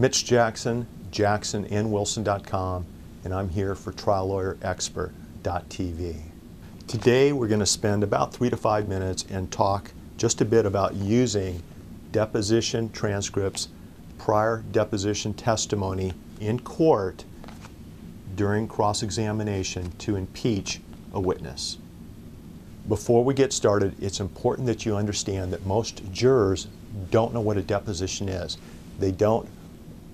Mitch Jackson, jacksonandwilson.com, and I'm here for triallawyerexpert.tv. Today we're going to spend about 3 to 5 minutes and talk just a bit about using deposition transcripts, prior deposition testimony in court during cross-examination to impeach a witness. Before we get started, it's important that you understand that most jurors don't know what a deposition is. They don't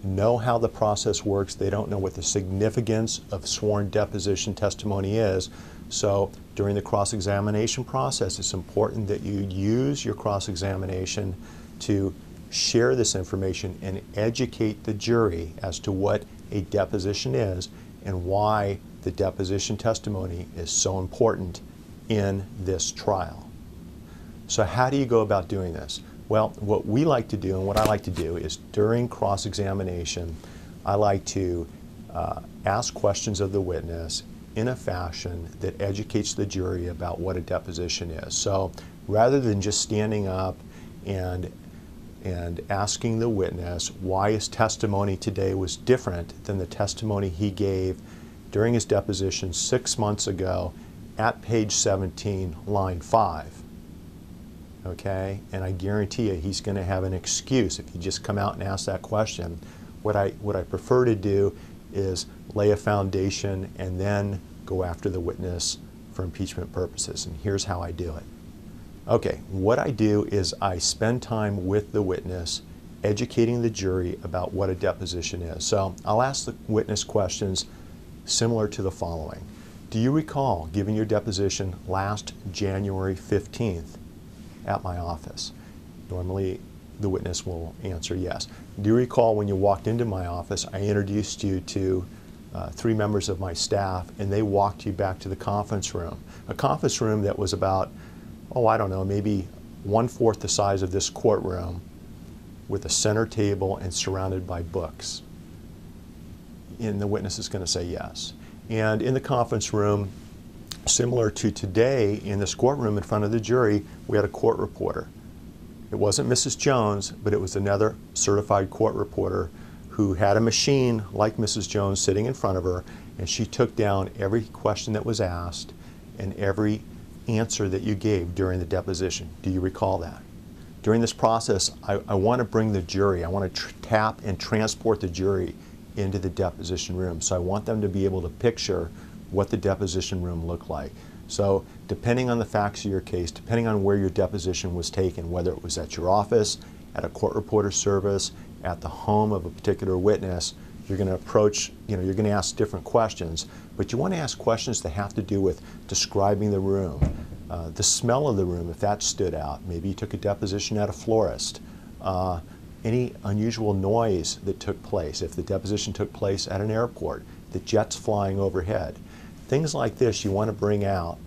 know how the process works. They don't know what the significance of sworn deposition testimony is. So during the cross-examination process, it's important that you use your cross-examination to share this information and educate the jury as to what a deposition is and why the deposition testimony is so important in this trial. So how do you go about doing this? Well, what we like to do and what I like to do is during cross-examination, I like to ask questions of the witness in a fashion that educates the jury about what a deposition is. So rather than just standing up and asking the witness why his testimony today was different than the testimony he gave during his deposition 6 months ago at page 17, line 5. Okay, and I guarantee you he's going to have an excuse if you just come out and ask that question. What I prefer to do is lay a foundation and then go after the witness for impeachment purposes, and here's how I do it. Okay, what I do is I spend time with the witness educating the jury about what a deposition is. So I'll ask the witness questions similar to the following. Do you recall giving your deposition last January 15th at my office? Normally the witness will answer yes. Do you recall when you walked into my office, I introduced you to 3 members of my staff and they walked you back to the conference room? A conference room that was about, oh, I don't know, maybe 1/4 the size of this courtroom with a center table and surrounded by books. And the witness is going to say yes. And in the conference room, similar to today in this courtroom in front of the jury, we had a court reporter. It wasn't Mrs. Jones, but it was another certified court reporter who had a machine like Mrs. Jones sitting in front of her, and she took down every question that was asked and every answer that you gave during the deposition. Do you recall that? During this process, I want to bring the jury, I want to tap and transport the jury into the deposition room. So I want them to be able to picture what the deposition room looked like. So depending on the facts of your case, depending on where your deposition was taken, whether it was at your office, at a court reporter service, at the home of a particular witness, you're going to approach, you're going to ask different questions, but you want to ask questions that have to do with describing the room, the smell of the room if that stood out. Maybe you took a deposition at a florist. Any unusual noise that took place, if the deposition took place at an airport, the jets flying overhead. Things like this you want to bring out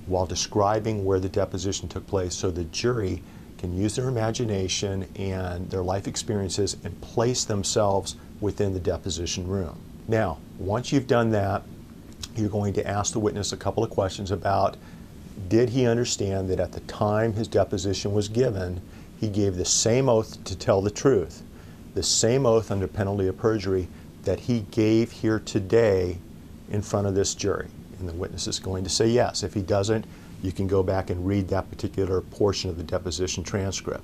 while describing where the deposition took place so the jury can use their imagination and their life experiences and place themselves within the deposition room. Now, once you've done that, you're going to ask the witness a couple of questions about, did he understand that at the time his deposition was given, he gave the same oath to tell the truth, the same oath under penalty of perjury that he gave here today in front of this jury? And the witness is going to say yes. If he doesn't, you can go back and read that particular portion of the deposition transcript.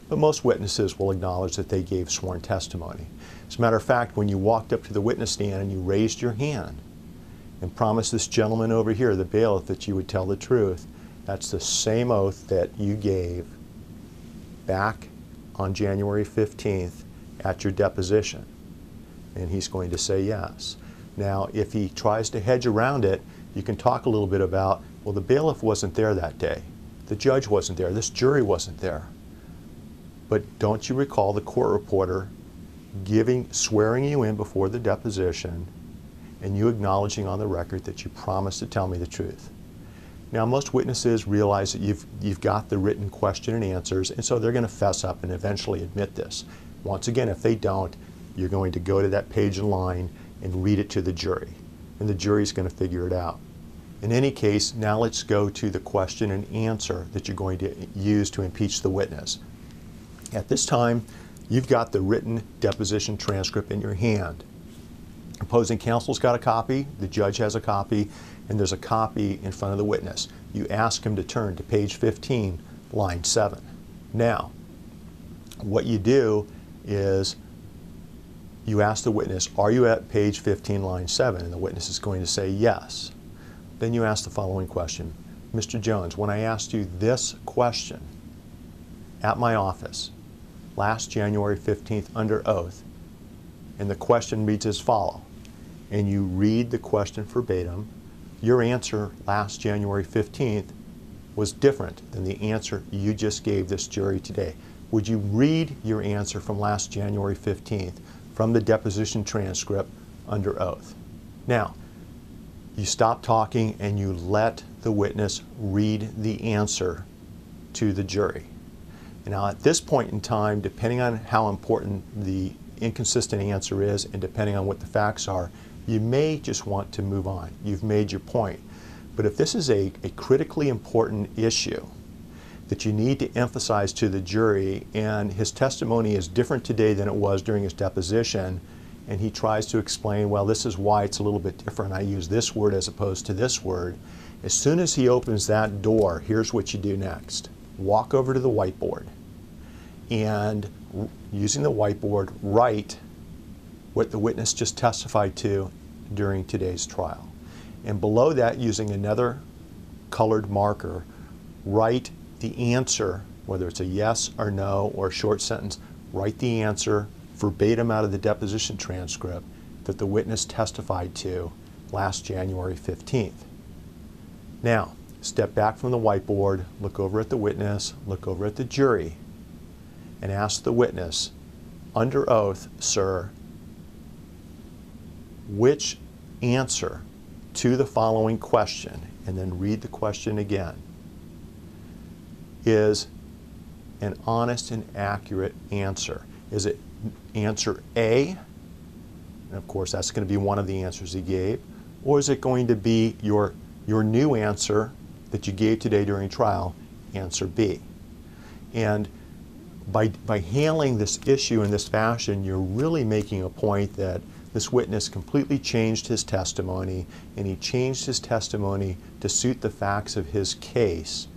But most witnesses will acknowledge that they gave sworn testimony. As a matter of fact, when you walked up to the witness stand and you raised your hand and promised this gentleman over here, the bailiff, that you would tell the truth, that's the same oath that you gave back on January 15th at your deposition. And he's going to say yes. Now, if he tries to hedge around it, you can talk a little bit about, well, the bailiff wasn't there that day. The judge wasn't there. This jury wasn't there. But don't you recall the court reporter swearing you in before the deposition and you acknowledging on the record that you promised to tell me the truth? Now, most witnesses realize that you've got the written question and answers, and so they're going to fess up and eventually admit this. Once again, if they don't, you're going to go to that page in line and read it to the jury, and the jury's going to figure it out. In any case, now let's go to the question and answer that you're going to use to impeach the witness. At this time, You've got the written deposition transcript in your hand. Opposing counsel's got a copy, the judge has a copy, and there's a copy in front of the witness. You ask him to turn to page 15, line 7. Now, what you do is you ask the witness, are you at page 15, line 7? And the witness is going to say yes. Then you ask the following question. Mr. Jones, when I asked you this question at my office last January 15th under oath, and the question reads as follows, and you read the question verbatim, your answer last January 15th was different than the answer you just gave this jury today. Would you read your answer from last January 15th from the deposition transcript under oath? Now, you stop talking and you let the witness read the answer to the jury. And now at this point in time, depending on how important the inconsistent answer is and depending on what the facts are, you may just want to move on. You've made your point. But if this is a critically important issue that you need to emphasize to the jury, and his testimony is different today than it was during his deposition, and he tries to explain, well, this is why it's a little bit different. I use this word as opposed to this word. As soon as he opens that door, here's what you do next. Walk over to the whiteboard and using the whiteboard, write what the witness just testified to during today's trial. And below that, using another colored marker, write the answer, whether it's a yes or no or a short sentence, write the answer verbatim out of the deposition transcript that the witness testified to last January 15th. Now, step back from the whiteboard, look over at the witness, look over at the jury, and ask the witness, under oath, sir, which answer to the following question, and then read the question again, is an honest and accurate answer. Is it answer A, and of course that's going to be one of the answers he gave, or is it going to be your new answer that you gave today during trial, answer B? And by handling this issue in this fashion, you're really making a point that this witness completely changed his testimony, and he changed his testimony to suit the facts of his case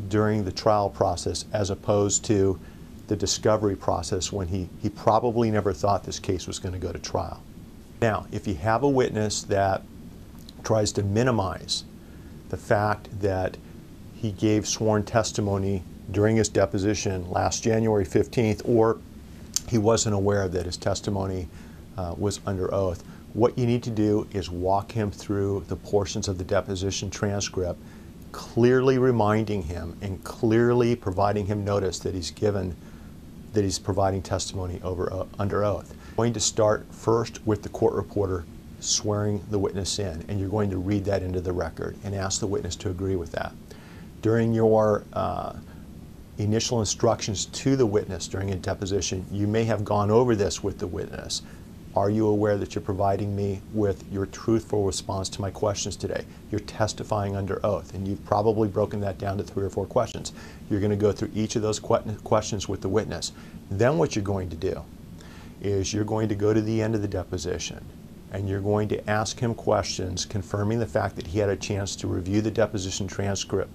during the trial process, as opposed to the discovery process when he probably never thought this case was going to go to trial. Now, if you have a witness that tries to minimize the fact that he gave sworn testimony during his deposition last January 15th, or he wasn't aware that his testimony was under oath, what you need to do is walk him through the portions of the deposition transcript, clearly reminding him and clearly providing him notice that he's providing testimony under oath. You're going to start first with the court reporter swearing the witness in, and you're going to read that into the record and ask the witness to agree with that. During your initial instructions to the witness during a deposition, you may have gone over this with the witness. Are you aware that you're providing me with your truthful response to my questions today? You're testifying under oath, and you've probably broken that down to 3 or 4 questions. You're going to go through each of those questions with the witness. Then what you're going to do is you're going to go to the end of the deposition, and you're going to ask him questions confirming the fact that he had a chance to review the deposition transcript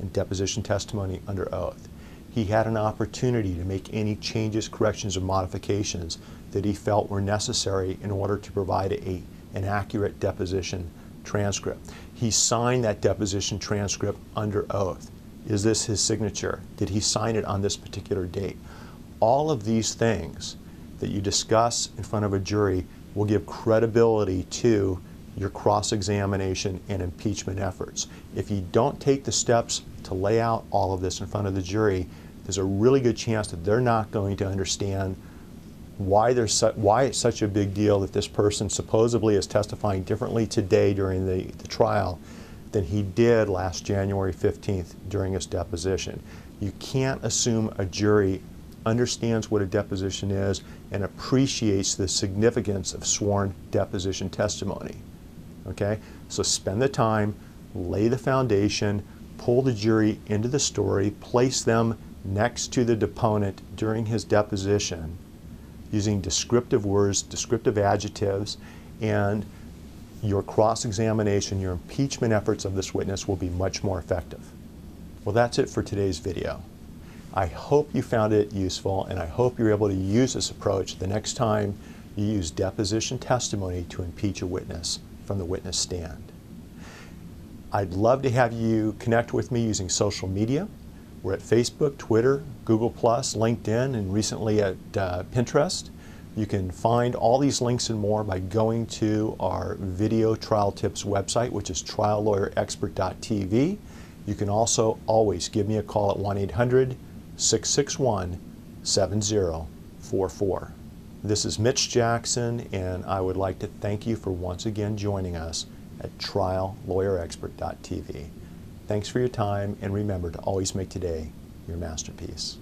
and deposition testimony under oath. He had an opportunity to make any changes, corrections, or modifications that he felt were necessary in order to provide an accurate deposition transcript. He signed that deposition transcript under oath. Is this his signature? Did he sign it on this particular date? All of these things that you discuss in front of a jury will give credibility to your cross-examination and impeachment efforts. If you don't take the steps to lay out all of this in front of the jury, there's a really good chance that they're not going to understand why it's such a big deal that this person supposedly is testifying differently today during the trial than he did last January 15th during his deposition. You can't assume a jury understands what a deposition is and appreciates the significance of sworn deposition testimony. Okay? So spend the time, lay the foundation, pull the jury into the story, place them next to the deponent during his deposition using descriptive words, descriptive adjectives, and your cross-examination, your impeachment efforts of this witness will be much more effective. Well, that's it for today's video. I hope you found it useful, and I hope you're able to use this approach the next time you use deposition testimony to impeach a witness from the witness stand. I'd love to have you connect with me using social media. We're at Facebook, Twitter, Google+, LinkedIn, and recently at Pinterest. You can find all these links and more by going to our video trial tips website, which is triallawyerexpert.tv. You can also always give me a call at 1-800-661-7044. This is Mitch Jackson, and I would like to thank you for once again joining us at triallawyerexpert.tv. Thanks for your time, and remember to always make today your masterpiece.